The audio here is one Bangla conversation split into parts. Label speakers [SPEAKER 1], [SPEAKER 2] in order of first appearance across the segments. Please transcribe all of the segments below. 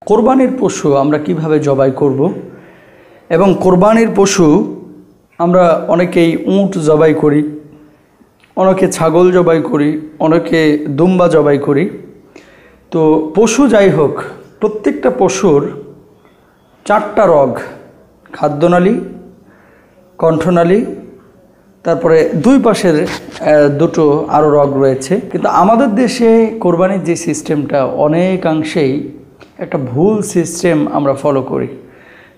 [SPEAKER 1] কোরবানির পশু আমরা কিভাবে জবাই করব এবং কোরবানির পশু আমরা অনেকেই উট জবাই করি, অনেকে ছাগল জবাই করি, অনেকে দুম্বা জবাই করি। তো পশু যাই হোক, প্রত্যেকটা পশুর 4টা রগ, খাদ্যনালী, কণ্ঠনালী, তারপরে দুই পাশের দুটো আরও রগ রয়েছে। কিন্তু আমাদের দেশে কোরবানির যে সিস্টেমটা অনেকাংশেই একটা ভুল সিস্টেম আমরা ফলো করি।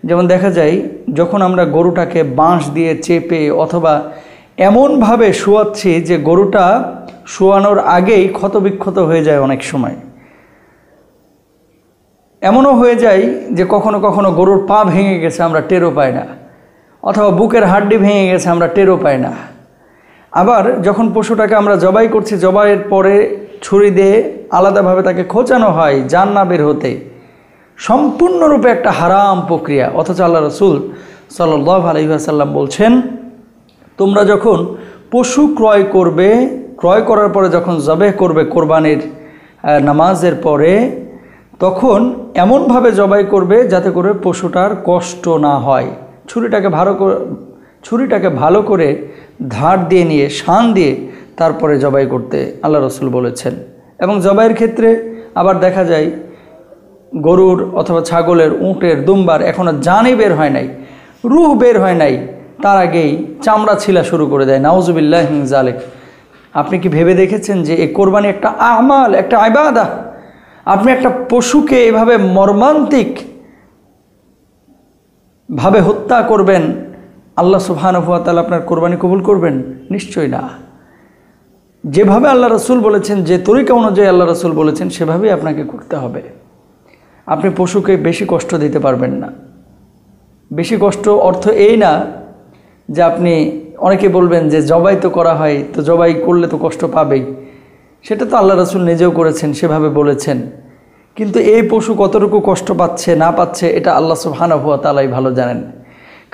[SPEAKER 1] যেমন দেখা যায় যখন আমরা গরুটাকে বাঁশ দিয়ে চেপে অথবা এমনভাবে শোয়াচ্ছি যে গরুটা শোয়ানোর আগেই ক্ষতবিক্ষত হয়ে যায়। অনেক সময় এমনও হয়ে যায় যে কখনো কখনো গরুর পা ভেঙে গেছে, আমরা টেরও পাই না, অথবা বুকের হাড্ডি ভেঙে গেছে, আমরা টেরও পাই না। আবার যখন পশুটাকে আমরা জবাই করছি, জবাইয়ের পরে ছুরি দিয়ে আলাদাভাবে তাকে খোঁচানো হয় জান না বের হতে, সম্পূর্ণরূপে একটা হারাম প্রক্রিয়া। অথচ আল্লাহ রসুল সাল্লাল্লাহু আলাইহি ওয়াসাল্লাম বলছেন, তোমরা যখন পশু ক্রয় করবে, ক্রয় করার পরে যখন জবাই করবে কোরবানির নামাজের পরে, তখন এমনভাবে জবাই করবে যাতে করে পশুটার কষ্ট না হয়। ছুরিটাকে ভালো করে ধার দিয়ে নিয়ে শান দিয়ে তারপরে জবাই করতে আল্লাহ রসুল বলেছেন। এবং জবাইয়ের ক্ষেত্রে আবার দেখা যায় গরুর অথবা ছাগলের, উটের, দুম্বার এখনও জানই বের হয় নাই, রুহ বের হয় নাই, তার আগেই চামড়া ছিলা শুরু করে দেয়। নাউজুবিল্লাহি মিন যালিক। আপনি কি ভেবে দেখেছেন যে এই কোরবানি একটা আমাল, একটা ইবাদত? আপনি একটা পশুকে এভাবে মর্মান্তিক ভাবে হত্যা করবেন, আল্লাহ সুবহানাহু ওয়া তাআলা আপনার কোরবানি কবুল করবেন? নিশ্চয়ই না। যেভাবে আল্লাহ রসুল বলেছেন, যে তরিকা অনুযায়ী আল্লাহ রসুল বলেছেন, সেভাবেই আপনাকে করতে হবে। আপনি পশুকে বেশি কষ্ট দিতে পারবেন না। বেশি কষ্ট অর্থ এই না যে আপনি, অনেকে বলবেন যে জবাই তো করা হয়, তো জবাই করলে তো কষ্ট পাবেই। সেটা তো আল্লাহ রসুল নিজেও করেছেন, সেভাবে বলেছেন। কিন্তু এই পশু কতটুকু কষ্ট পাচ্ছে না পাচ্ছে এটা আল্লাহ সুবহানাহু ওয়া তাআলাই ভালো জানেন।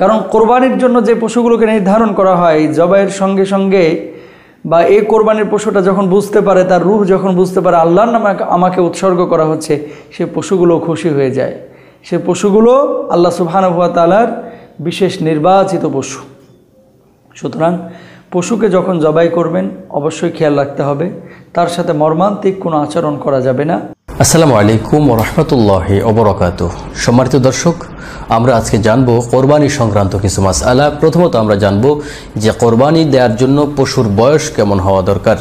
[SPEAKER 1] কারণ কোরবানির জন্য যে পশুগুলোকে নির্ধারণ করা হয়, জবাইয়ের সঙ্গে সঙ্গে বা এই কোরবানির পশুটা যখন বুঝতে পারে, তার রূহ যখন বুঝতে পারে আল্লাহর নামে আমাকে উৎসর্গ করা হচ্ছে, সে পশুগুলো খুশি হয়ে যায়। সে পশুগুলো আল্লাহ সুবহানাহু ওয়া তাআলার বিশেষ নির্বাচিত পশু। সুতরাং পশুকে যখন জবাই করবেন অবশ্যই খেয়াল রাখতে হবে, তার সাথে মর্মান্তিক কোনো আচরণ করা যাবে না।
[SPEAKER 2] আসসালামু আলাইকুম ওয়া রাহমাতুল্লাহি ওয়া বারাকাতুহু। সম্মানিত দর্শক, আমরা আজকে জানব কোরবানি সংক্রান্ত কিছু মাসআলা। প্রথমত আমরা জানব যে কোরবানি দেওয়ার জন্য পশুর বয়স কেমন হওয়া দরকার,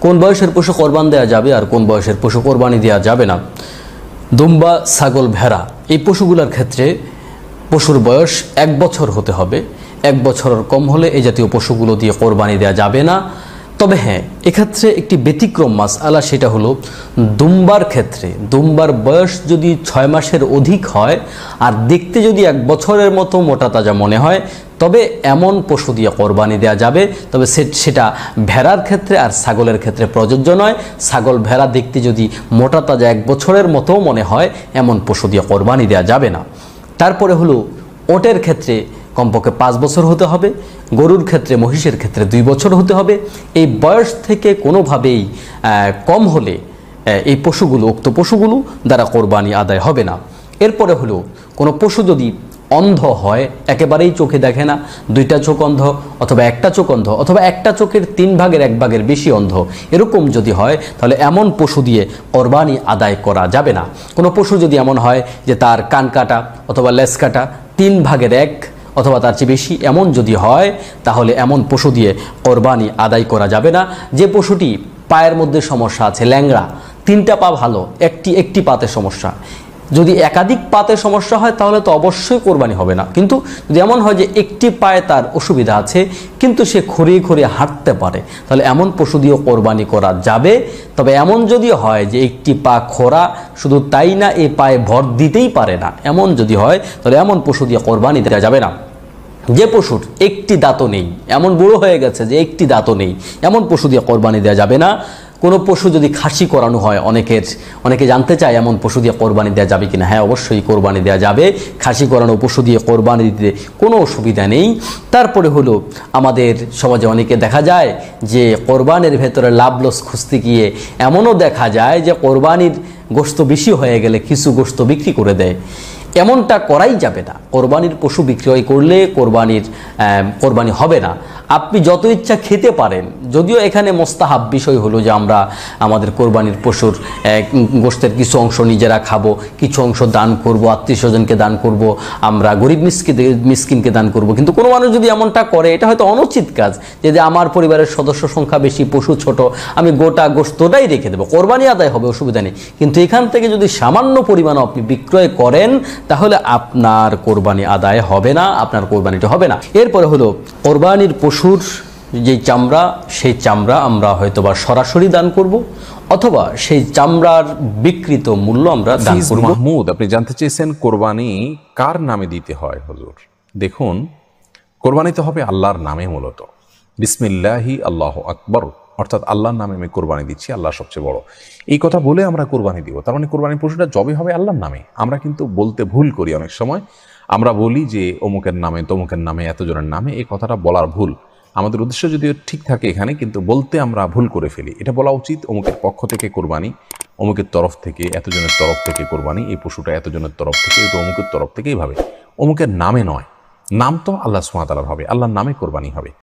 [SPEAKER 2] কোন বয়সের পশু কোরবান দেওয়া যাবে আর কোন বয়সের পশু কোরবানি দেওয়া যাবে না। দুম্বা, ছাগল, ভেড়া এই পশুগুলোর ক্ষেত্রে পশুর বয়স 1 বছর হতে হবে। 1 বছরের কম হলে এই জাতীয় পশুগুলো দিয়ে কোরবানি দেওয়া যাবে না। তবে হ্যাঁ, এক্ষেত্রে একটি ব্যতিক্রম মাসআলা, সেটা হলো দুম্বার ক্ষেত্রে। দুম্বার বয়স যদি 6 মাসের অধিক হয় আর দেখতে যদি 1 বছরের মতো মোটা তাজা মনে হয়, তবে এমন পশু দিয়ে কোরবানি দেওয়া যাবে। তবে সেটা ভেড়ার ক্ষেত্রে আর ছাগলের ক্ষেত্রে প্রযোজ্য নয়। ছাগল, ভেড়া দেখতে যদি মোটা তাজা 1 বছরের মতো মনে হয়, এমন পশু দিয়ে কোরবানি দেওয়া যাবে না। তারপরে হলো ওটের ক্ষেত্রে কমপক্ষে 5 বছর হতে হবে, গরুর ক্ষেত্রে, মহিষের ক্ষেত্রে 2 বছর হতে হবে। এই বয়স থেকে কোনোভাবেই কম হলে এই পশুগুলো, উক্ত পশুগুলো দ্বারা কোরবানি আদায় হবে না। এরপরে হলো কোনো পশু যদি অন্ধ হয়, একেবারেই চোখে দেখে না, 2টা চোখ অন্ধ অথবা 1টা চোখ অন্ধ অথবা 1টা চোখের 3 ভাগের 1 ভাগের বেশি অন্ধ, এরকম যদি হয় তাহলে এমন পশু দিয়ে কোরবানি আদায় করা যাবে না। কোনো পশু যদি এমন হয় যে তার কান কাটা অথবা লেজ কাটা 3 ভাগের 1 অথবা তার চেয়ে বেশি, এমন যদি হয় তাহলে এমন পশু দিয়ে কোরবানি আদায় করা যাবে না। যে পশুটি পায়ের মধ্যে সমস্যা আছে, ল্যাংড়া, 3টা পা ভালো, একটি পাতে সমস্যা, যদি একাধিক পাতে সমস্যা হয় তাহলে তো অবশ্যই কোরবানি হবে না। কিন্তু যদি এমন হয় যে একটি পায়ে তার অসুবিধা আছে কিন্তু সে খড়িয়ে খড়িয়ে হাঁটতে পারে, তাহলে এমন পশু দিয়েও কোরবানি করা যাবে। তবে এমন যদি হয় যে একটি পা খোড়া, শুধু তাই না এই পায়ে ভর দিতেই পারে না, এমন যদি হয় তাহলে এমন পশু দিয়ে কোরবানি দেওয়া যাবে না। যে পশুর একটি দাঁতও নেই, এমন বুড়ো হয়ে গেছে যে একটি দাঁতও নেই, এমন পশু দিয়ে কোরবানি দেওয়া যাবে না। কোনো পশু যদি খাসি করানো হয়, অনেকে জানতে চায় এমন পশু দিয়ে কোরবানি দেওয়া যাবে কিনা। হ্যাঁ, অবশ্যই কোরবানি দেওয়া যাবে। খাসি করানো পশু দিয়ে কোরবানি দিতে কোনো অসুবিধা নেই। তারপরে হলো আমাদের সমাজে অনেকে দেখা যায় যে কোরবানির ভেতরে লাভ লস খুঁজতে গিয়ে এমনও দেখা যায় যে কোরবানির গোশত বেশি হয়ে গেলে কিছু গোশত বিক্রি করে দেয়, এমনটা করাই যাবে না। কোরবানির পশু বিক্রয় করলে কোরবানি হবে না। আপনি যত ইচ্ছা খেতে পারেন, যদিও এখানে মোস্তাহাব বিষয় হলো যে আমরা আমাদের কোরবানির পশুর গোশতের কিছু অংশ নিজেরা খাবো, কিছু অংশ দান করব, আত্মীয় স্বজনকে দান করব, আমরা গরিব মিসকিনকে দান করব। কিন্তু কোনো মানুষ যদি এমনটা করে, এটা হয়তো অনুচিত কাজ। যদি আমার পরিবারের সদস্য সংখ্যা বেশি, পশু ছোট, আমি গোটা গোশতটাই রেখে দেবো, কোরবানি আদায় হবে, অসুবিধা নেই। কিন্তু এখান থেকে যদি সামান্য পরিমাণও আপনি বিক্রয় করেন, তাহলে আপনার কোরবানি আদায় হবে না, আপনার কোরবানিটা হবে না। এরপরে হলো কোরবানির পশুর যে চামড়া, সেই চামড়া আমরা হয়তোবা সরাসরি দান করব, অথবা সেই চামড়ার বিকৃত মূল্য আমরা দান করব।
[SPEAKER 3] মাহমুদ, আপনি জানতে চেয়েছেন কোরবানি কার নামে দিতে হয় হুজুর? দেখুন, কোরবানি তো হবে আল্লাহর নামে, মূলত বিসমিল্লাহি আল্লাহু আকবার, অর্থাৎ আল্লাহর নামে আমি কোরবানি দিচ্ছি, আল্লাহ সবচেয়ে বড়, এই কথা বলে আমরা কোরবানি দিব। তার মানে কোরবানির পশুটা জবে হবে আল্লাহর নামে। আমরা কিন্তু বলতে ভুল করি অনেক সময়, আমরা বলি যে অমুকের নামে, তমুকের নামে, এতজনের নামে, এই কথাটা বলার ভুল। আমাদের উদ্দেশ্য যদিও ঠিক থাকে এখানে, কিন্তু বলতে আমরা ভুল করে ফেলি। এটা বলা উচিত অমুকের পক্ষ থেকে কোরবানি, অমুকের তরফ থেকে, এতজনের তরফ থেকে কোরবানি, এই পশুটা এতজনের তরফ থেকে, এটা অমুকের তরফ থেকে, এইভাবে অমুকের নামে নয়। নাম তো আল্লাহ সুবহানাহু ওয়া তাআলার হবে, আল্লাহর নামে কোরবানি হবে।